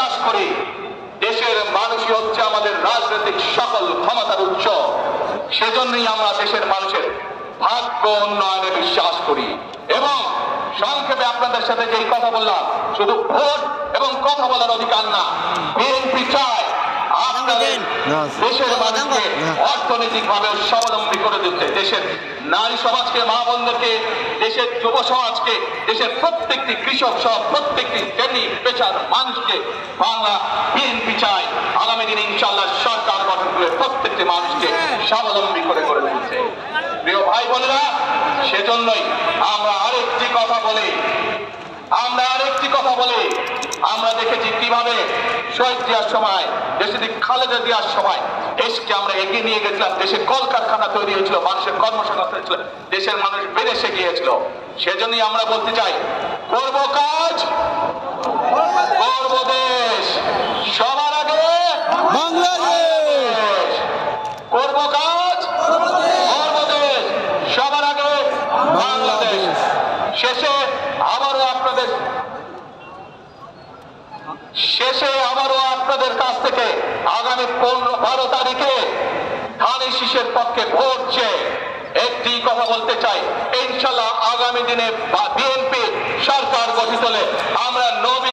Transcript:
বিশ্বাস করি দেশের মানুষই হচ্ছে আমাদের রাজনৈতিক সকল ক্ষমতার উৎস। সেজন্যই আমরা দেশের মানুষের ভাগ্য উন্নয়নে বিশ্বাস করি। এবং সংক্ষেপে আপনাদের সাথে যেই কথা বললাম, শুধু ভোট এবং কথা বলার অধিকার না, বিএনপি চায় আপনাদের দেশের মানুষকে অর্থনৈতিকভাবে স্বাবলম্বী করে দিতে, দেশের নারী সমাজকে, মা বোনদেরকে, দেশের যুব সমাজকে, দেশের প্রত্যেকটি কৃষক সহ প্রত্যেকটি শ্রেণী পেশার মানুষকে বাংলা বিএনপি চায় আগামী দিনে ইনশাআল্লাহ সরকার গঠন করে প্রত্যেকটি মানুষকে স্বাবলম্বী করে দিচ্ছে। প্রিয় ভাই বোনেরা, সেজন্যই আমরা আরেকটি কথা বলি, আমরা দেখেছি কিভাবে শহীদ জিয়ার সময়, দেশে খালেদা জিয়ার সময় দেশকে আমরা এগিয়ে নিয়ে গেছিলাম। দেশে কলকারখানা তৈরি হয়েছিল, মানুষের কর্মসংস্থান হয়েছিল, দেশের মানুষ বিদেশে গিয়েছিল। সেজন্যই আমরা বলতে চাই, করব কাজ, করব দেশ, সবার আগে বাংলাদেশ। করব কাজ, করব দেশ, সবার আগে বাংলাদেশ। শেষে আবারও আপনাদের কাছ থেকে আগামী 15-12 তারিখে ধানের শীষের পক্ষে ভোট চেয়ে একটি কথা বলতে চাই, ইনশাআল্লাহ আগামী দিনে বিএনপি সরকার গঠিত হলে আমরা